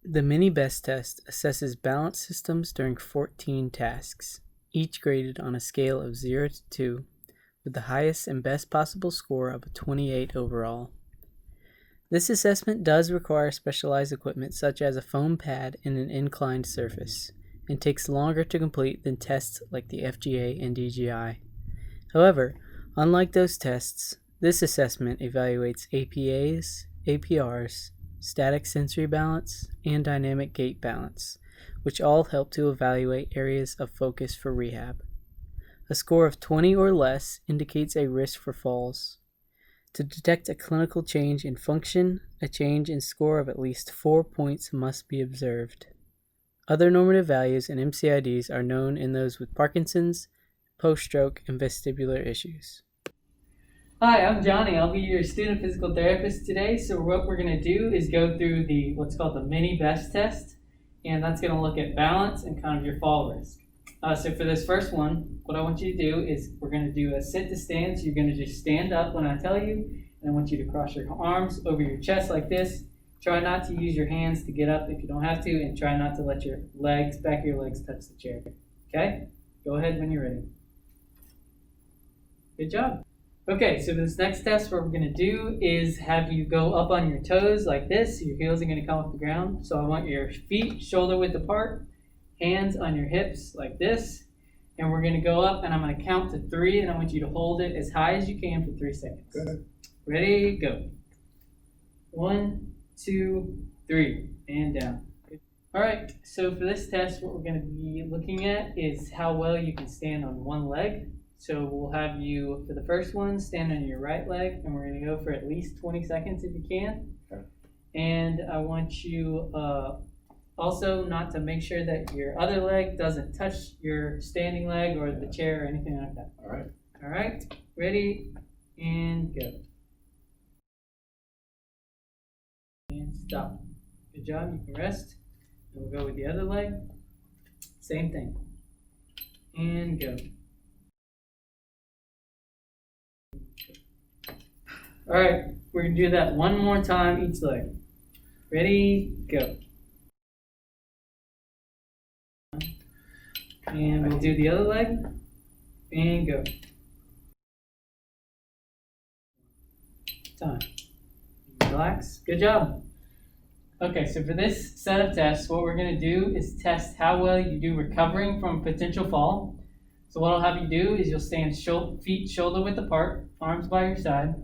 The mini BEST test assesses balance systems during 14 tasks, each graded on a scale of 0 to 2, with the highest and best possible score of a 28 overall. This assessment does require specialized equipment such as a foam pad and an inclined surface, and takes longer to complete than tests like the FGA and DGI. However, unlike those tests, this assessment evaluates APAs, APRs, static sensory balance, and dynamic gait balance, which all help to evaluate areas of focus for rehab. A score of 20 or less indicates a risk for falls. To detect a clinical change in function, a change in score of at least 4 points must be observed. Other normative values in MCIDs are known in those with Parkinson's, post-stroke, and vestibular issues. Hi, I'm Johnny. I'll be your student physical therapist today. So what we're going to do is go through what's called the mini BEST test, and that's going to look at balance and kind of your fall risk. So for this first one, what I want you to do is we're going to do a sit to stand. So you're going to just stand up when I tell you, and I want you to cross your arms over your chest like this. Try not to use your hands to get up if you don't have to, and try not to let your back of your legs touch the chair. Okay? Go ahead when you're ready. Good job. Okay, so this next test, what we're going to do is have you go up on your toes like this. Your heels are going to come off the ground. So I want your feet shoulder width apart, hands on your hips like this. And we're going to go up, and I'm going to count to 3, and I want you to hold it as high as you can for 3 seconds. Good. Ready, go. 1, 2, 3, and down. All right, so for this test, what we're going to be looking at is how well you can stand on one leg. So we'll have you, for the first one, stand on your right leg, and we're going to go for at least 20 seconds if you can. Okay. And I want you also not to make sure that your other leg doesn't touch your standing leg or the chair or anything like that. All right. All right, ready, and go. And stop. Good job, you can rest. And we'll go with the other leg. Same thing. And go. All right, we're going to do that one more time each leg. Ready, go. And we'll do the other leg, and go. Time. Relax. Good job. Okay, so for this set of tests, what we're going to do is test how well you do recovering from a potential fall. So what I'll have you do is you'll stand feet shoulder width apart, arms by your side,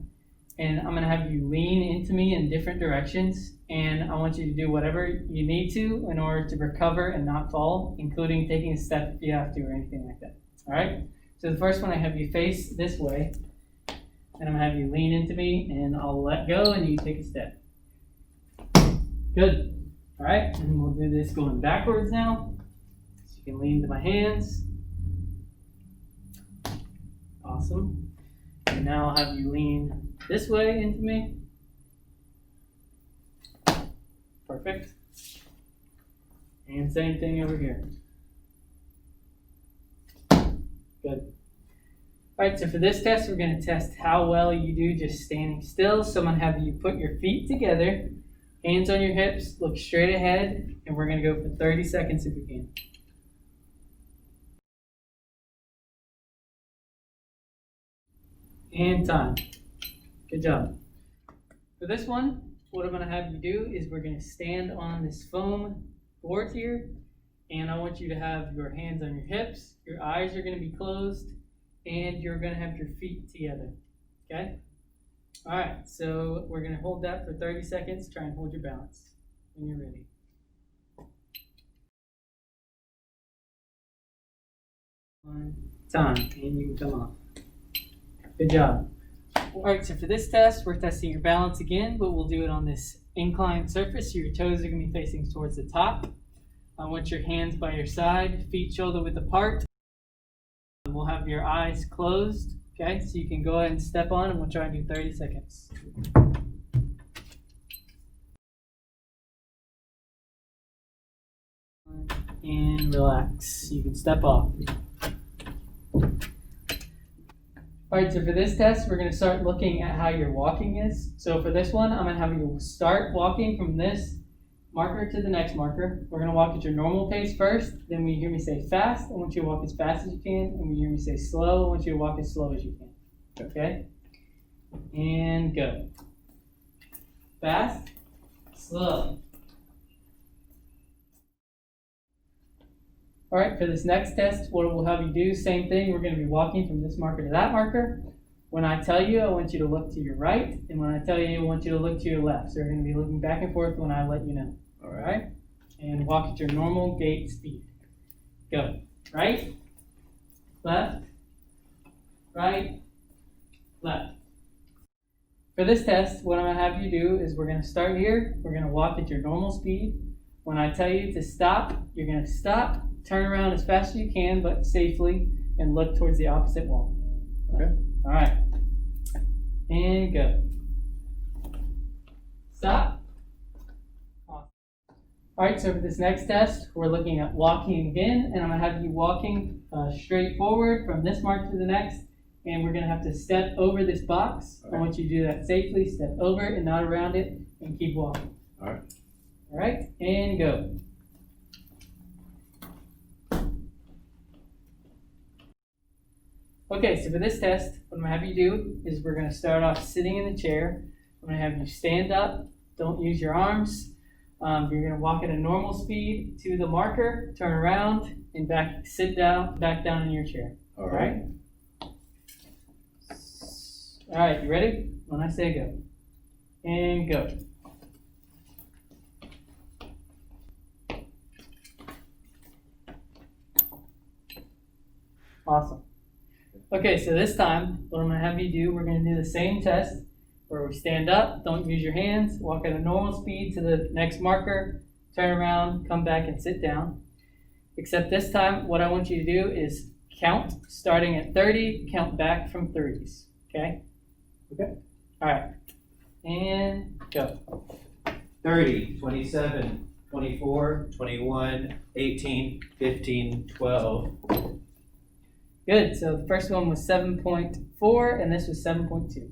and I'm going to have you lean into me in different directions, and I want you to do whatever you need to in order to recover and not fall, including taking a step if you have to or anything like that. All right? So the first one, I have you face this way, and I'm going to have you lean into me, and I'll let go, and you take a step. Good. All right, and we'll do this going backwards now. So you can lean into my hands. Awesome. And now I'll have you lean this way into me. Perfect. And same thing over here. Good. All right, so for this test, we're going to test how well you do just standing still. So I'm going to have you put your feet together, hands on your hips, look straight ahead, and we're going to go for 30 seconds if you can. And time. Good job. For this one, what I'm going to have you do is we're going to stand on this foam board here, and I want you to have your hands on your hips, your eyes are going to be closed, and you're going to have your feet together. Okay? All right, so we're going to hold that for 30 seconds. Try and hold your balance when you're ready. Time, and you can come off. Good job. All right, so for this test, we're testing your balance again, but we'll do it on this inclined surface. Your toes are going to be facing towards the top. I want your hands by your side, feet shoulder width apart. We'll have your eyes closed. Okay, so you can go ahead and step on, and we'll try and do 30 seconds. And relax. You can step off. All right, so for this test, we're going to start looking at how your walking is. So for this one, I'm going to have you start walking from this marker to the next marker. We're going to walk at your normal pace first. Then when you hear me say fast, I want you to walk as fast as you can. And when you hear me say slow, I want you to walk as slow as you can. Okay? And go. Fast, slow. All right, for this next test, what we'll have you do, same thing. We're going to be walking from this marker to that marker. When I tell you, I want you to look to your right. And when I tell you, I want you to look to your left. So you're going to be looking back and forth when I let you know. All right? And walk at your normal gait speed. Go. Right, left, right, left. For this test, what I'm going to have you do is we're going to start here. We're going to walk at your normal speed. When I tell you to stop, you're going to stop, turn around as fast as you can, but safely, and look towards the opposite wall. Okay. All right. And go. Stop. Awesome. All right, so for this next test, we're looking at walking again, and I'm going to have you walking straight forward from this mark to the next, and we're going to have to step over this box. Okay. I want you to do that safely. Step over and not around it, and keep walking. All right. All right, and go. Okay, so for this test, what I'm going to have you do is we're going to start off sitting in the chair. I'm going to have you stand up. Don't use your arms. You're going to walk at a normal speed to the marker, turn around, and sit down, back down in your chair. All right. All right, you ready? When I say go. And go. Awesome. Okay, so this time, what I'm going to have you do, we're going to do the same test where we stand up, don't use your hands, walk at a normal speed to the next marker, turn around, come back and sit down. Except this time, what I want you to do is count, starting at 30, count back from 30s. Okay? Okay. All right. And go. 30, 27, 24, 21, 18, 15, 12. Good. So the first one was 7.4 and this was 7.2.